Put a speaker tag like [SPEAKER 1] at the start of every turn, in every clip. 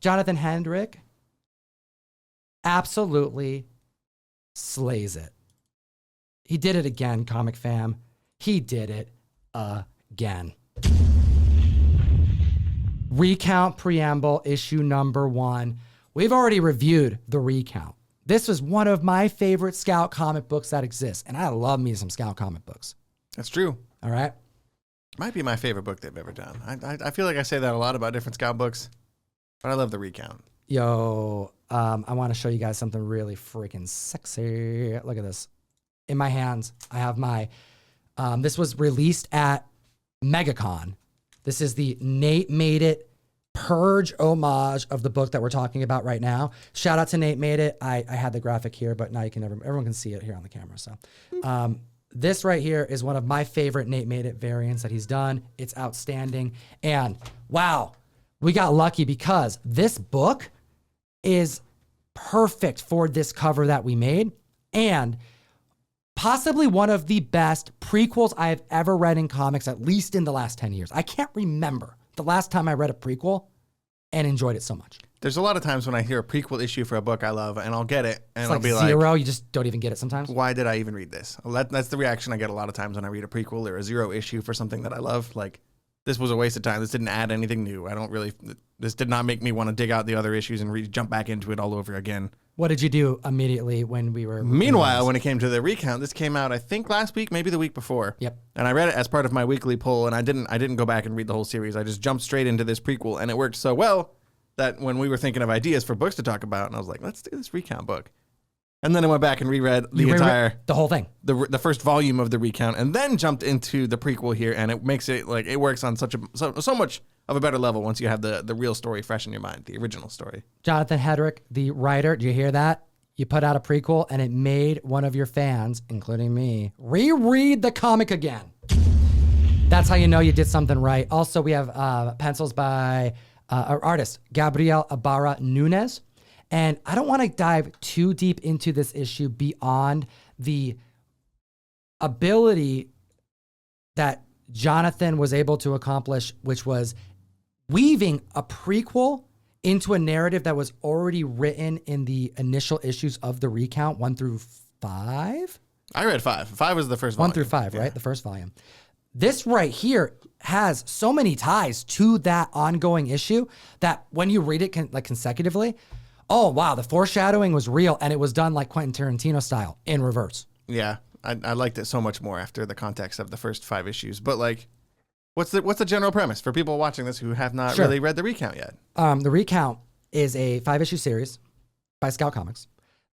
[SPEAKER 1] Jonathan Hendrick absolutely slays it. He did it again, Comic Fam. He did it again. Recount Preamble, issue number 1. We've already reviewed the Recount. This was one of my favorite Scout comic books that exists, and I love me some Scout comic books.
[SPEAKER 2] That's true.
[SPEAKER 1] All right?
[SPEAKER 2] Might be my favorite book they've ever done. I feel like I say that a lot about different Scout books, but I love the Recount.
[SPEAKER 1] Yo, I want to show you guys something really freaking sexy. Look at this. In my hands, I have my, this was released at MegaCon. This is the Nate Made It Purge homage of the book that we're talking about right now. Shout out to Nate Made It. I had the graphic here, but now everyone can see it here on the camera. So this right here is one of my favorite Nate Made It variants that he's done. It's outstanding. And wow, we got lucky because this book is perfect for this cover that we made. And possibly one of the best prequels I have ever read in comics, at least in the last 10 years. I can't remember the last time I read a prequel and enjoyed it so much.
[SPEAKER 2] There's a lot of times when I hear a prequel issue for a book I love, and I'll get it, and I'll be like,
[SPEAKER 1] zero, you just don't even get it sometimes?
[SPEAKER 2] Why did I even read this? That's the reaction I get a lot of times when I read a prequel or a zero issue for something that I love. Like, this was a waste of time. This didn't add anything new. This did not make me want to dig out the other issues and jump back into it all over again.
[SPEAKER 1] What did you do immediately when we were...
[SPEAKER 2] Meanwhile, when it came to the Recount, this came out, I think, last week, maybe the week before.
[SPEAKER 1] Yep.
[SPEAKER 2] And I read it as part of my weekly poll, and I didn't go back and read the whole series. I just jumped straight into this prequel, and it worked so well that when we were thinking of ideas for books to talk about, and I was like, let's do this Recount book. And then I went back and reread
[SPEAKER 1] the whole thing,
[SPEAKER 2] the first volume of the Recount, and then jumped into the prequel here, and it makes it like it works on so much of a better level once you have the real story fresh in your mind, the original story.
[SPEAKER 1] Jonathan Hendrick, the writer, do you hear that? You put out a prequel, and it made one of your fans, including me, reread the comic again. That's how you know you did something right. Also, we have pencils by our artist, Gabriel Ibarra Nunez. And I don't want to dive too deep into this issue beyond the ability that Jonathan was able to accomplish, which was weaving a prequel into a narrative that was already written in the initial issues of the Recount, 1 through 5.
[SPEAKER 2] I read 5. 5 was the first volume.
[SPEAKER 1] 1 through 5,
[SPEAKER 2] yeah.
[SPEAKER 1] right? The first volume. This right here has so many ties to that ongoing issue that when you read it consecutively, oh, wow, the foreshadowing was real, and it was done like Quentin Tarantino style, in reverse.
[SPEAKER 2] Yeah, I liked it so much more after the context of the first 5 issues. But, like, what's the general premise for people watching this who have not really read the Recount yet?
[SPEAKER 1] The Recount is a 5-issue series by Scout Comics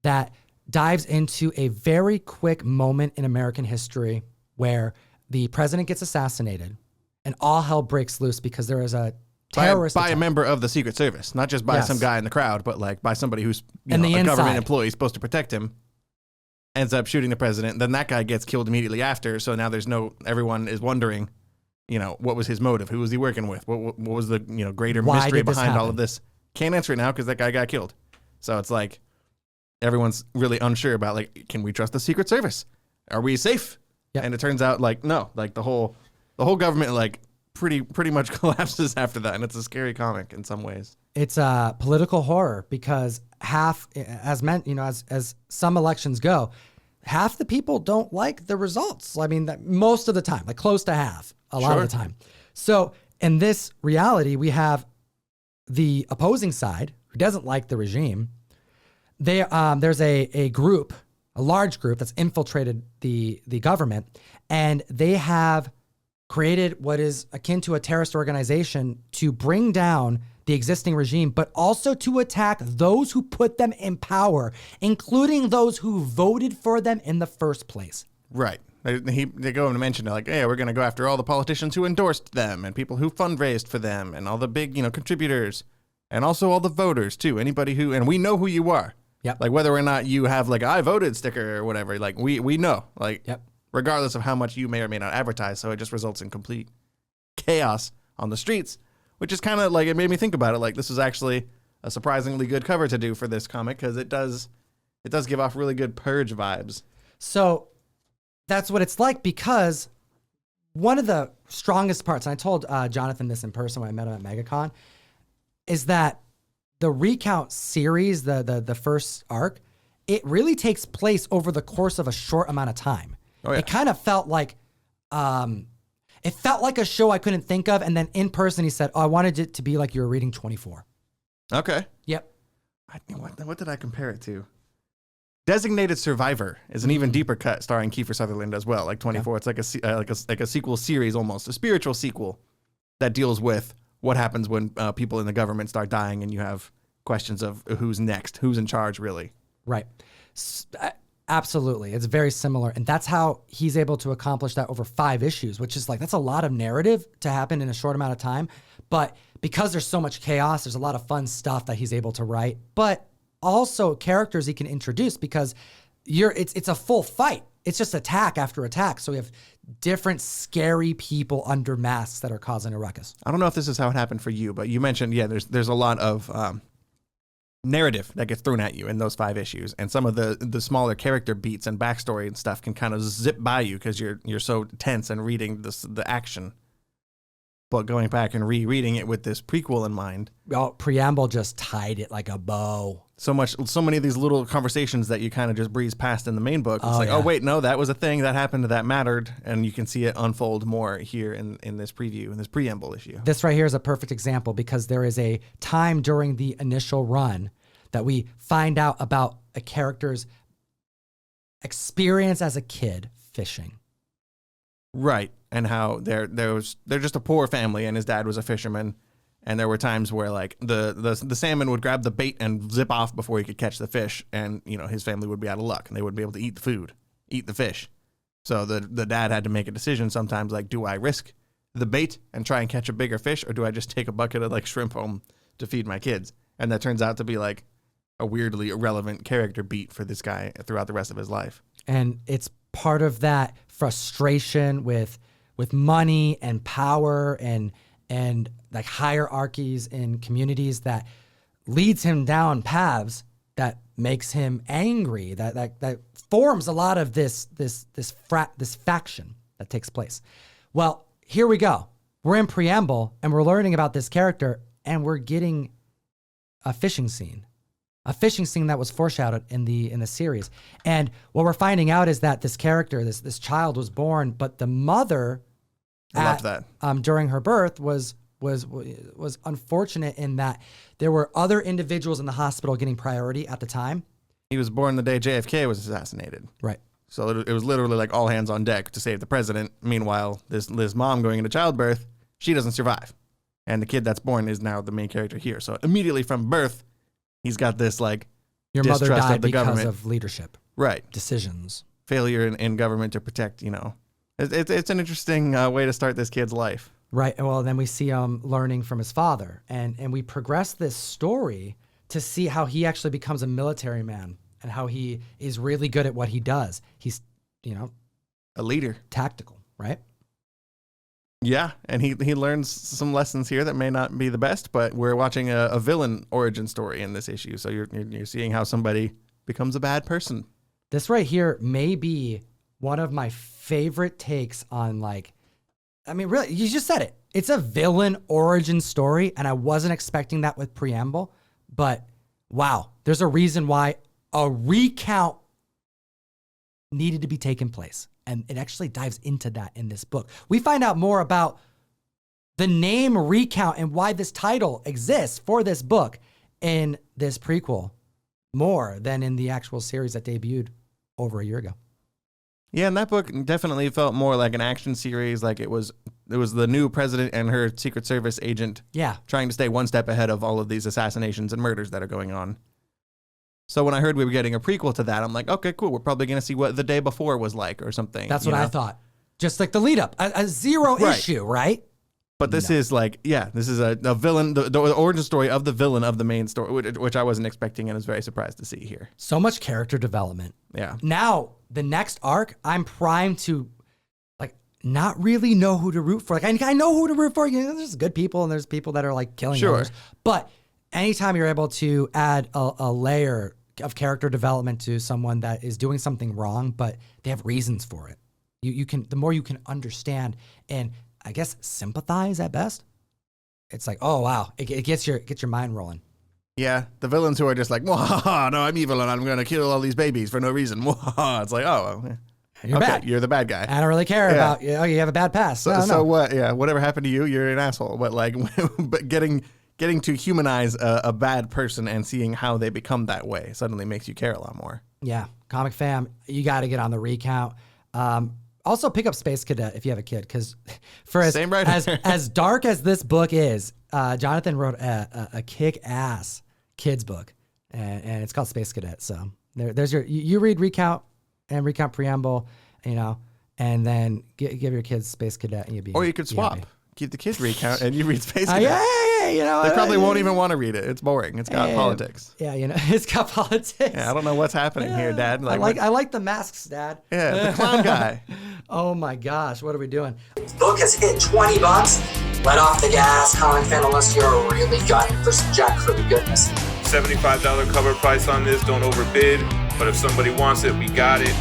[SPEAKER 1] that dives into a very quick moment in American history where the president gets assassinated and all hell breaks loose because there is a terrorist
[SPEAKER 2] by a member of the Secret Service, not just by some guy in the crowd, but like by somebody who's a government employee supposed to protect him, ends up shooting the president. Then that guy gets killed immediately after. So now everyone is wondering, what was his motive? Who was he working with? What was the greater mystery behind all of this? Can't answer it now because that guy got killed. So it's like everyone's really unsure about like, can we trust the Secret Service? Are we safe? Yep. And it turns out like no, like the whole government like pretty much collapses after that, and it's a scary comic in some ways.
[SPEAKER 1] It's a political horror because as some elections go, half the people don't like the results. I mean, most of the time, like close to half, a lot of the time. So in this reality, we have the opposing side who doesn't like the regime. There's a group, a large group that's infiltrated the government, and they have created what is akin to a terrorist organization to bring down the existing regime, but also to attack those who put them in power, including those who voted for them in the first place.
[SPEAKER 2] Right. They go and mention like, hey, we're going to go after all the politicians who endorsed them and people who fundraised for them and all the big, contributors and also all the voters too. Anybody who, and we know who you are.
[SPEAKER 1] Yep.
[SPEAKER 2] Like whether or not you have like I voted sticker or whatever, like we know, like
[SPEAKER 1] yep.
[SPEAKER 2] Regardless of how much you may or may not advertise. So it just results in complete chaos on the streets, which is kind of like, it made me think about it. Like this is actually a surprisingly good cover to do for this comic because it does give off really good Purge vibes.
[SPEAKER 1] So that's what it's like, because one of the strongest parts, and I told Jonathan this in person when I met him at MegaCon, is that the Recount series, the first arc, it really takes place over the course of a short amount of time.
[SPEAKER 2] Oh, yeah.
[SPEAKER 1] It kind of felt like, it felt like a show I couldn't think of. And then in person, he said, "Oh, I wanted it to be like you were reading 24."
[SPEAKER 2] Okay.
[SPEAKER 1] Yep.
[SPEAKER 2] What did I compare it to? Designated Survivor is an even deeper cut, starring Kiefer Sutherland as well. Like 24, it's like a sequel series, almost a spiritual sequel that deals with what happens when people in the government start dying, and you have questions of who's next, who's in charge, really.
[SPEAKER 1] Right. Absolutely. It's very similar. And that's how he's able to accomplish that over 5 issues, which is like, that's a lot of narrative to happen in a short amount of time. But because there's so much chaos, there's a lot of fun stuff that he's able to write, but also characters he can introduce, because it's a full fight. It's just attack after attack. So we have different scary people under masks that are causing a ruckus.
[SPEAKER 2] I don't know if this is how it happened for you, but you mentioned, there's a lot of narrative that gets thrown at you in those 5 issues, and some of the smaller character beats and backstory and stuff can kind of zip by you because you're so tense and reading the action. But going back and rereading it with this prequel in mind,
[SPEAKER 1] well, Preamble just tied it like a bow.
[SPEAKER 2] So many of these little conversations that you kind of just breeze past in the main book. It's oh wait, no, that was a thing that happened that mattered, and you can see it unfold more here in this preview, in this preamble issue.
[SPEAKER 1] This right here is a perfect example, because there is a time during the initial run that we find out about a character's experience as a kid fishing.
[SPEAKER 2] Right, and how they're just a poor family, and his dad was a fisherman. And there were times where like the salmon would grab the bait and zip off before he could catch the fish, and his family would be out of luck, and they wouldn't be able to eat the fish. So the dad had to make a decision sometimes, like, do I risk the bait and try and catch a bigger fish, or do I just take a bucket of like shrimp home to feed my kids? And that turns out to be like a weirdly irrelevant character beat for this guy throughout the rest of his life.
[SPEAKER 1] And it's part of that frustration with money and power and like hierarchies in communities that leads him down paths that makes him angry, that forms a lot of this faction that takes place. Well, here we go. We're in Preamble, and we're learning about this character, and we're getting a fishing scene that was foreshadowed in the series. And what we're finding out is that this character, this child, was born, but the mother, during her birth, was unfortunate in that there were other individuals in the hospital getting priority at the time.
[SPEAKER 2] He was born the day JFK was assassinated.
[SPEAKER 1] Right.
[SPEAKER 2] So it was literally like all hands on deck to save the president. Meanwhile, this mom going into childbirth, she doesn't survive. And the kid that's born is now the main character here. So immediately from birth, he's got this like
[SPEAKER 1] your mother
[SPEAKER 2] distrust
[SPEAKER 1] died
[SPEAKER 2] of the
[SPEAKER 1] because
[SPEAKER 2] government.
[SPEAKER 1] of leadership.
[SPEAKER 2] Right.
[SPEAKER 1] Decisions.
[SPEAKER 2] Failure in government to protect, It's an interesting way to start this kid's life.
[SPEAKER 1] Right. Well, then we see him learning from his father. And we progress this story to see how he actually becomes a military man and how he is really good at what he does. He's,
[SPEAKER 2] a leader.
[SPEAKER 1] Tactical, right?
[SPEAKER 2] Yeah, and he learns some lessons here that may not be the best, but we're watching a villain origin story in this issue. So you're seeing how somebody becomes a bad person.
[SPEAKER 1] This right here may be one of my favorite takes on really, you just said it. It's a villain origin story, and I wasn't expecting that with Preamble, but wow, there's a reason why a recount needed to be taken place. And it actually dives into that in this book. We find out more about the name Recount and why this title exists for this book in this prequel more than in the actual series that debuted over a year ago.
[SPEAKER 2] Yeah, and that book definitely felt more like an action series. Like it was the new president and her Secret Service agent trying to stay one step ahead of all of these assassinations and murders that are going on. So when I heard we were getting a prequel to that, I'm like, okay, cool. We're probably going to see what the day before was like or something.
[SPEAKER 1] That's what I thought. Just like the lead up, a zero issue, right?
[SPEAKER 2] But this is this is a villain, the origin story of the villain of the main story, which I wasn't expecting and was very surprised to see here.
[SPEAKER 1] So much character development.
[SPEAKER 2] Yeah.
[SPEAKER 1] Now, the next arc, I'm primed to not really know who to root for. I know who to root for. There's good people and there's people that are killing others. But anytime you're able to add a layer of character development to someone that is doing something wrong, but they have reasons for it, you can, the more you can understand and I guess sympathize at best. It's like, oh wow, it gets your mind rolling.
[SPEAKER 2] Yeah, the villains who are just like, no, I'm evil and I'm going to kill all these babies for no reason. It's like, oh, well,
[SPEAKER 1] you're bad.
[SPEAKER 2] You're the bad guy.
[SPEAKER 1] I don't really care about you. Oh, you have a bad past.
[SPEAKER 2] So what? Yeah, whatever happened to you, you're an asshole. But like, but getting to humanize a bad person and seeing how they become that way suddenly makes you care a lot more.
[SPEAKER 1] Yeah, Comic Fam, you got to get on the Recount. Also, pick up Space Cadet if you have a kid, because for as dark as this book is, Jonathan wrote a kick-ass kids book, and it's called Space Cadet. So there's you read Recount and Recount Preamble, and then give your kids Space Cadet, and you'll be.
[SPEAKER 2] Or you could swap. Keep the kids Recount, and you read Space Cadet.
[SPEAKER 1] Yeah,
[SPEAKER 2] they probably won't even want to read it. It's boring. It's got politics.
[SPEAKER 1] Yeah, it's got politics.
[SPEAKER 2] Yeah, I don't know what's happening here, Dad.
[SPEAKER 1] I like the masks, Dad.
[SPEAKER 2] Yeah, the clown guy.
[SPEAKER 1] Oh my gosh, what are we doing?
[SPEAKER 3] This book has hit $20. Let off the gas, Comic Fan, unless you're really gunning for some Jack for the goodness.
[SPEAKER 4] $75 cover price on this. Don't overbid. But if somebody wants it, we got it.